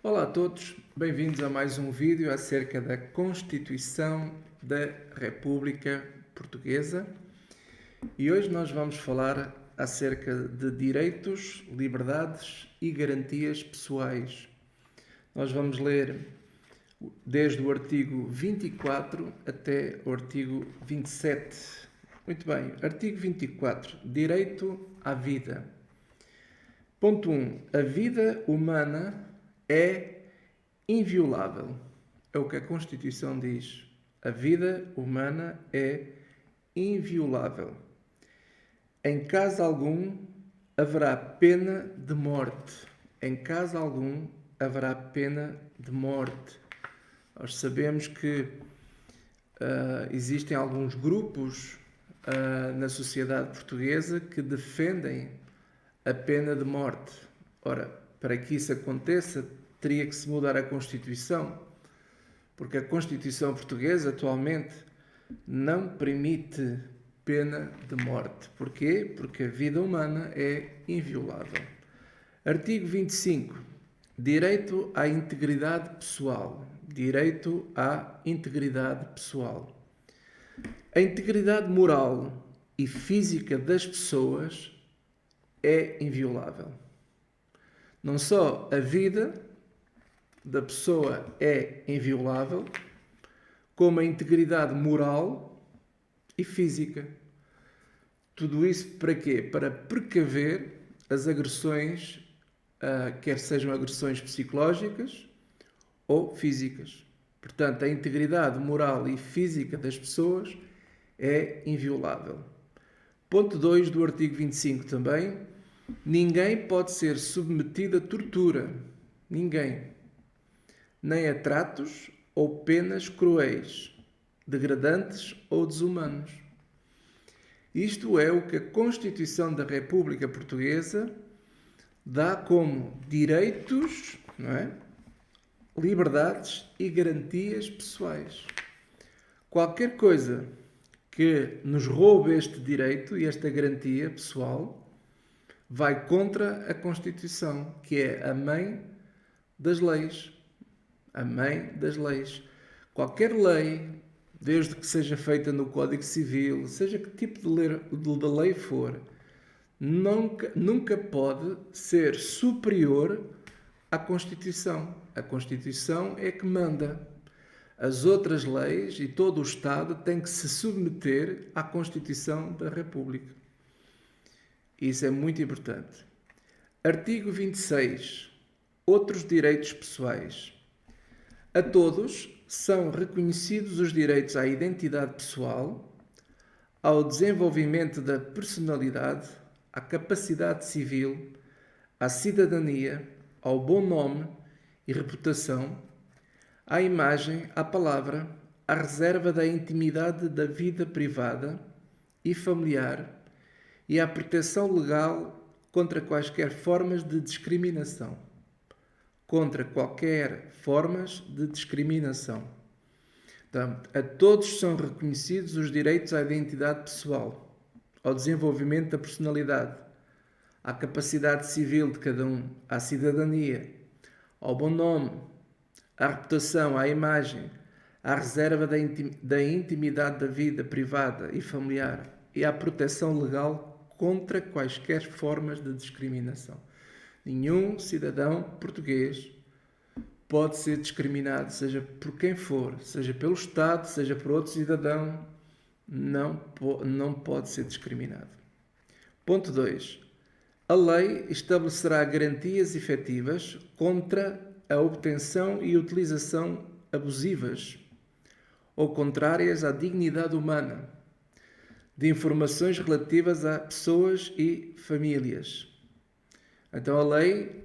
Olá a todos, bem-vindos a mais um vídeo acerca da Constituição da República Portuguesa e hoje nós vamos falar acerca de direitos, liberdades e garantias pessoais. Nós vamos ler desde o artigo 24 até o artigo 27. Muito bem, artigo 24, direito à vida. Ponto 1. A vida humana é inviolável. É o que a Constituição diz. A vida humana é inviolável. Em caso algum, haverá pena de morte. Em caso algum, haverá pena de morte. Nós sabemos que existem alguns grupos na sociedade portuguesa que defendem a pena de morte. Ora, para que isso aconteça, teria que se mudar a Constituição, porque a Constituição portuguesa atualmente não permite pena de morte. Porquê? Porque a vida humana é inviolável. Artigo 25. Direito à integridade pessoal. Direito à integridade pessoal. A integridade moral e física das pessoas é inviolável. Não só a vida da pessoa é inviolável, como a integridade moral e física. Tudo isso para quê? Para precaver as agressões, quer sejam agressões psicológicas ou físicas. Portanto, a integridade moral e física das pessoas é inviolável. Ponto 2 do artigo 25 também. Ninguém pode ser submetido a tortura. Ninguém. Nem a tratos ou penas cruéis, degradantes ou desumanos. Isto é o que a Constituição da República Portuguesa dá como direitos, não é? Liberdades e garantias pessoais. Qualquer coisa que nos roube este direito e esta garantia pessoal vai contra a Constituição, que é a mãe das leis. A mãe das leis. Qualquer lei, desde que seja feita no Código Civil, seja que tipo de lei for, nunca pode ser superior à Constituição. A Constituição é que manda. As outras leis e todo o Estado têm que se submeter à Constituição da República. Isso é muito importante. Artigo 26. Outros direitos pessoais. A todos são reconhecidos os direitos à identidade pessoal, ao desenvolvimento da personalidade, à capacidade civil, à cidadania, ao bom nome e reputação, à imagem, à palavra, à reserva da intimidade da vida privada e familiar e à proteção legal contra quaisquer formas de discriminação. Contra qualquer formas de discriminação. Portanto, a todos são reconhecidos os direitos à identidade pessoal, ao desenvolvimento da personalidade, à capacidade civil de cada um, à cidadania, ao bom nome, à reputação, à imagem, à reserva da intimidade da vida privada e familiar e à proteção legal contra quaisquer formas de discriminação. Nenhum cidadão português pode ser discriminado, seja por quem for, seja pelo Estado, seja por outro cidadão, não pode ser discriminado. Ponto 2. A lei estabelecerá garantias efetivas contra a obtenção e utilização abusivas ou contrárias à dignidade humana de informações relativas a pessoas e famílias. Então a lei,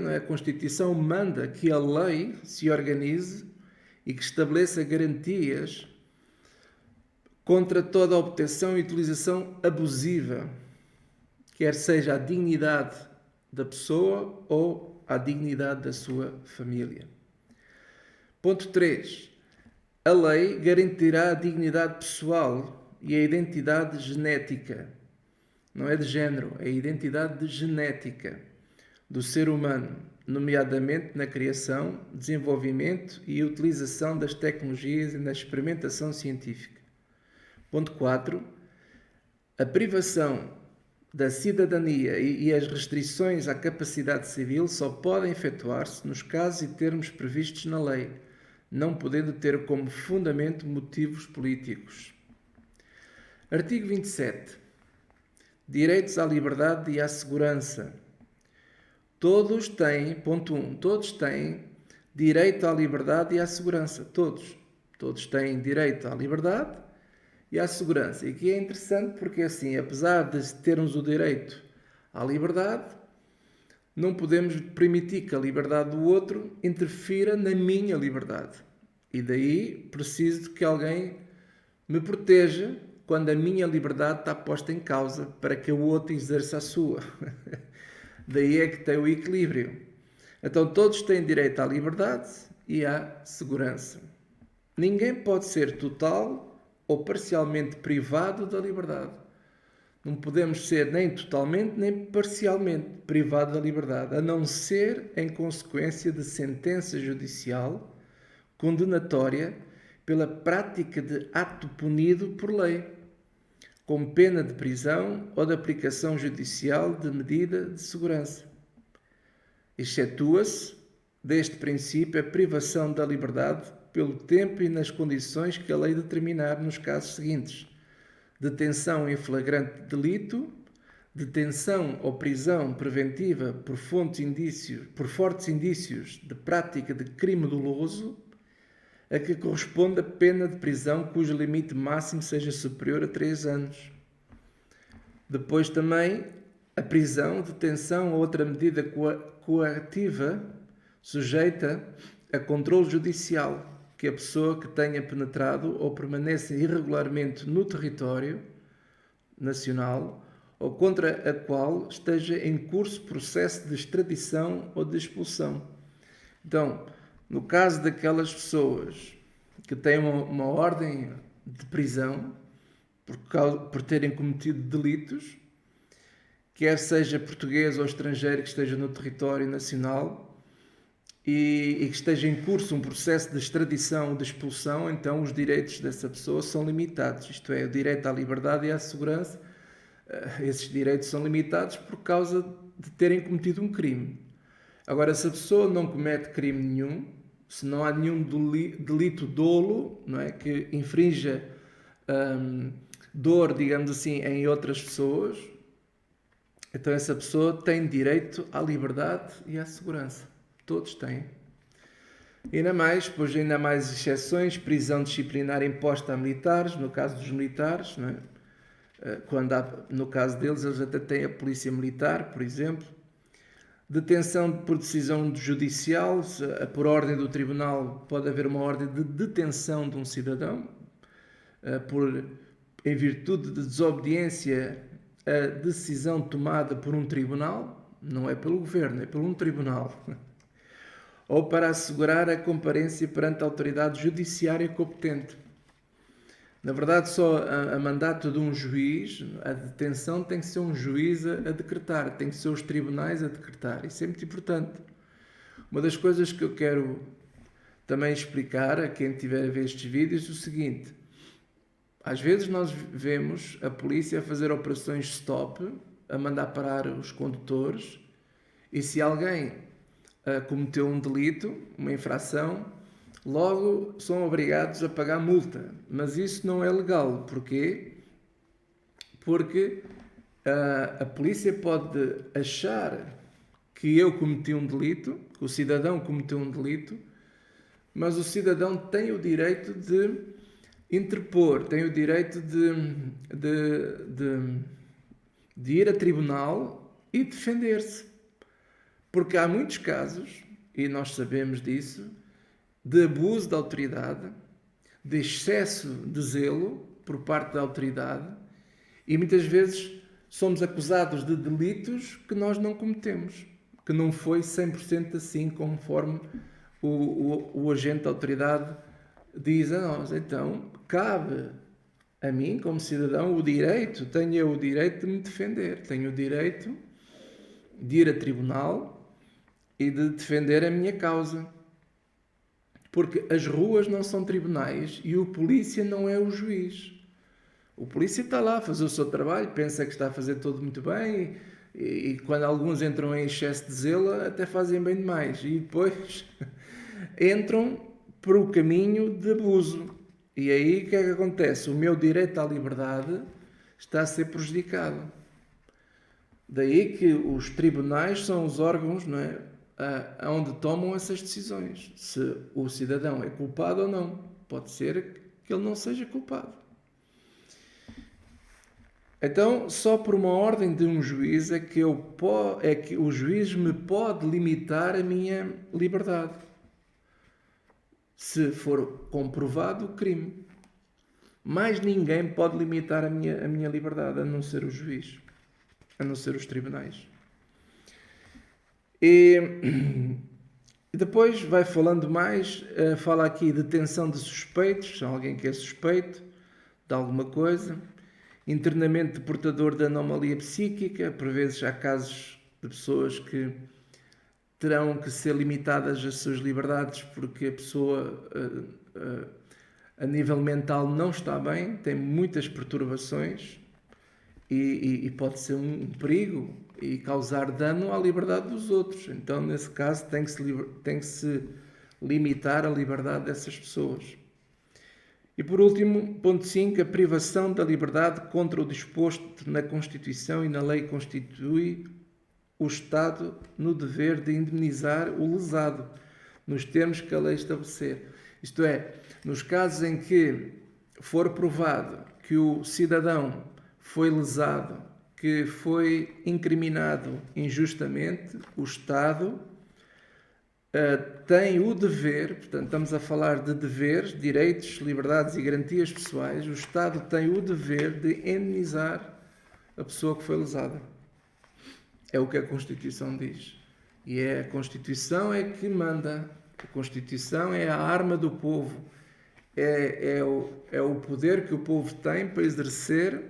não é? A Constituição manda que a lei se organize e que estabeleça garantias contra toda a obtenção e utilização abusiva, quer seja a dignidade da pessoa ou a dignidade da sua família. Ponto 3. A lei garantirá a dignidade pessoal e a identidade genética. Não é de género, é a identidade genética do ser humano, nomeadamente na criação, desenvolvimento e utilização das tecnologias e na experimentação científica. Ponto 4. A privação da cidadania e as restrições à capacidade civil só podem efetuar-se nos casos e termos previstos na lei, não podendo ter como fundamento motivos políticos. Artigo 27. Direitos à liberdade e à segurança. Todos têm, ponto 1, todos têm direito à liberdade e à segurança. Todos têm direito à liberdade e à segurança. E que é interessante porque, assim, apesar de termos o direito à liberdade, não podemos permitir que a liberdade do outro interfira na minha liberdade. E daí preciso que alguém me proteja quando a minha liberdade está posta em causa para que o outro exerça a sua. Daí é que tem o equilíbrio. Então todos têm direito à liberdade e à segurança. Ninguém pode ser total ou parcialmente privado da liberdade. Não podemos ser nem totalmente nem parcialmente privado da liberdade, a não ser em consequência de sentença judicial condenatória pela prática de ato punido por lei, com pena de prisão ou de aplicação judicial de medida de segurança. Excetua-se deste princípio a privação da liberdade pelo tempo e nas condições que a lei determinar nos casos seguintes: detenção em flagrante delito, detenção ou prisão preventiva por fortes indícios de prática de crime doloso, a que corresponde a pena de prisão cujo limite máximo seja superior a 3 anos. Depois também a prisão, detenção ou outra medida coativa sujeita a controle judicial que a pessoa que tenha penetrado ou permaneça irregularmente no território nacional ou contra a qual esteja em curso processo de extradição ou de expulsão. Então, no caso daquelas pessoas que têm uma ordem de prisão por terem cometido delitos, quer seja português ou estrangeiro que esteja no território nacional e que esteja em curso um processo de extradição ou de expulsão, então os direitos dessa pessoa são limitados. Isto é, o direito à liberdade e à segurança, esses direitos são limitados por causa de terem cometido um crime. Agora, se a pessoa não comete crime nenhum, se não há nenhum delito dolo, não é, que infrinja dor, digamos assim, em outras pessoas, então essa pessoa tem direito à liberdade e à segurança. Todos têm. Ainda mais exceções: prisão disciplinar imposta a militares, no caso dos militares, não é? Quando no caso deles, eles até têm a polícia militar, por exemplo. Detenção por decisão judicial, por ordem do tribunal, pode haver uma ordem de detenção de um cidadão, em virtude de desobediência à decisão tomada por um tribunal, não é pelo governo, é por um tribunal, ou para assegurar a comparência perante a autoridade judiciária competente. Na verdade, só a mandato de um juiz, a detenção tem que ser um juiz a decretar, tem que ser os tribunais a decretar. Isso é muito importante. Uma das coisas que eu quero também explicar a quem tiver a ver estes vídeos é o seguinte: às vezes nós vemos a polícia a fazer operações stop, a mandar parar os condutores, e se alguém cometeu um delito, uma infração, logo são obrigados a pagar multa. Mas isso não é legal. Porquê? Porque a polícia pode achar que eu cometi um delito, que o cidadão cometeu um delito, mas o cidadão tem o direito de interpor, tem o direito de ir a tribunal e defender-se. Porque há muitos casos, e nós sabemos disso, de abuso da autoridade, de excesso de zelo por parte da autoridade, e muitas vezes somos acusados de delitos que nós não cometemos, que não foi 100% assim conforme o agente da autoridade diz a nós. Então, cabe a mim, como cidadão, tenho o direito de me defender, tenho o direito de ir a tribunal e de defender a minha causa. Porque as ruas não são tribunais e o polícia não é o juiz. O polícia está lá a fazer o seu trabalho, pensa que está a fazer tudo muito bem e quando alguns entram em excesso de zelo até fazem bem demais e depois entram por o caminho de abuso. E aí o que é que acontece? O meu direito à liberdade está a ser prejudicado. Daí que os tribunais são os órgãos, não é, onde tomam essas decisões. Se o cidadão é culpado ou não. Pode ser que ele não seja culpado. Então, só por uma ordem de um juiz é que o juiz me pode limitar a minha liberdade. Se for comprovado o crime. Mais ninguém pode limitar a minha liberdade, a não ser o juiz, a não ser os tribunais. E depois vai falando mais, fala aqui de detenção de suspeitos, alguém que é suspeito de alguma coisa, internamento de portador de anomalia psíquica, por vezes há casos de pessoas que terão que ser limitadas as suas liberdades porque a pessoa a nível mental não está bem, tem muitas perturbações e pode ser um perigo e causar dano à liberdade dos outros. Então, nesse caso, tem que se limitar a liberdade dessas pessoas. E por último, ponto 5, a privação da liberdade contra o disposto na Constituição e na lei constitui o Estado no dever de indemnizar o lesado, nos termos que a lei estabelecer. Isto é, nos casos em que for provado que o cidadão foi lesado, que foi incriminado injustamente, o Estado tem o dever, portanto estamos a falar de deveres, direitos, liberdades e garantias pessoais, o Estado tem o dever de indemnizar a pessoa que foi lesada. É o que a Constituição diz. E a Constituição é que manda. A Constituição é a arma do povo. É o poder que o povo tem para exercer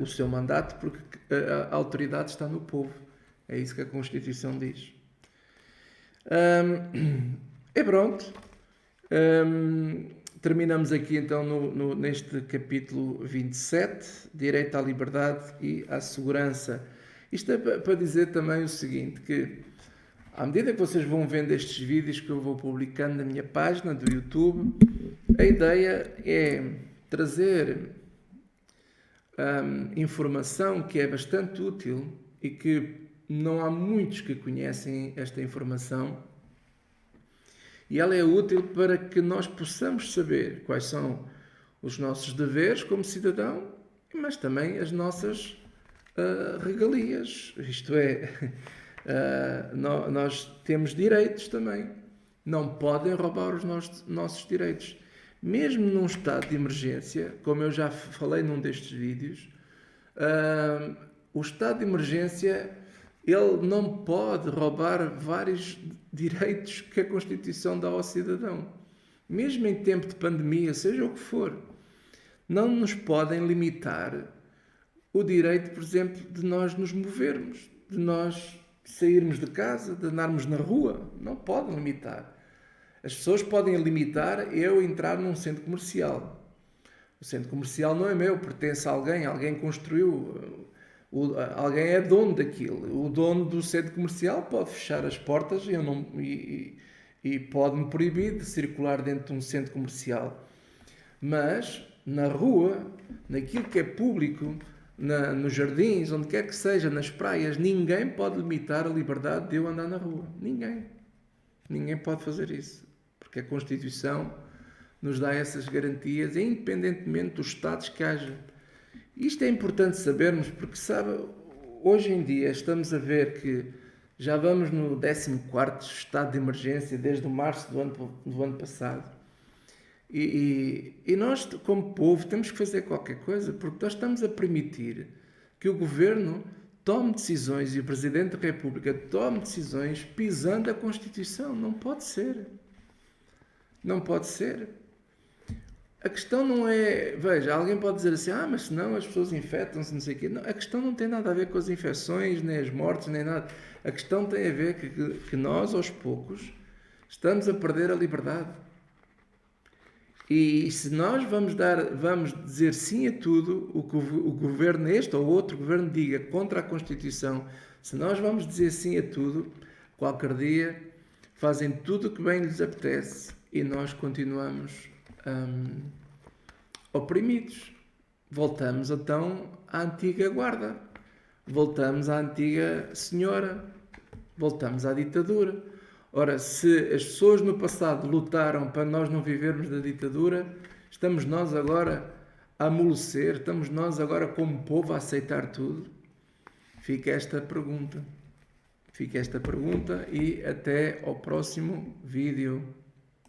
o seu mandato, porque a autoridade está no povo. É isso que a Constituição diz. E pronto. Terminamos aqui então neste capítulo 27, Direito à Liberdade e à Segurança. Isto é para dizer também o seguinte, que à medida que vocês vão vendo estes vídeos que eu vou publicando na minha página do YouTube, a ideia é trazer informação que é bastante útil e que não há muitos que conhecem esta informação. E ela é útil para que nós possamos saber quais são os nossos deveres como cidadão, mas também as nossas regalias. Isto é, nós temos direitos também. Não podem roubar os nossos direitos. Mesmo num estado de emergência, como eu já falei num destes vídeos, o estado de emergência ele não pode roubar vários direitos que a Constituição dá ao cidadão. Mesmo em tempo de pandemia, seja o que for, não nos podem limitar o direito, por exemplo, de nós nos movermos, de nós sairmos de casa, de andarmos na rua. Não podem limitar. As pessoas podem limitar eu entrar num centro comercial. O centro comercial não é meu, pertence a alguém construiu, alguém é dono daquilo. O dono do centro comercial pode fechar as portas e pode-me proibir de circular dentro de um centro comercial. Mas na rua, naquilo que é público, nos jardins, onde quer que seja, nas praias, ninguém pode limitar a liberdade de eu andar na rua. Ninguém pode fazer isso. Porque a Constituição nos dá essas garantias, independentemente dos estados que haja. Isto é importante sabermos, porque, sabe, hoje em dia estamos a ver que já vamos no 14º estado de emergência, desde março do ano passado. E nós, como povo, temos que fazer qualquer coisa, porque nós estamos a permitir que o Governo tome decisões e o Presidente da República tome decisões pisando a Constituição. Não pode ser. Não pode ser. A questão não é, veja, alguém pode dizer assim, mas senão as pessoas infectam-se, não sei o quê. Não, a questão não tem nada a ver com as infecções, nem as mortes, nem nada. A questão tem a ver que nós, aos poucos, estamos a perder a liberdade. E se nós vamos dizer sim a tudo o que o governo, este ou outro governo, diga contra a Constituição, se nós vamos dizer sim a tudo, qualquer dia fazem tudo o que bem lhes apetece e nós continuamos oprimidos. Voltamos então à antiga guarda, voltamos à antiga senhora, voltamos à ditadura. Ora, se as pessoas no passado lutaram para nós não vivermos da ditadura, estamos nós agora a amolecer, estamos nós agora como povo a aceitar tudo? Fica esta pergunta. Fica esta pergunta e até ao próximo vídeo.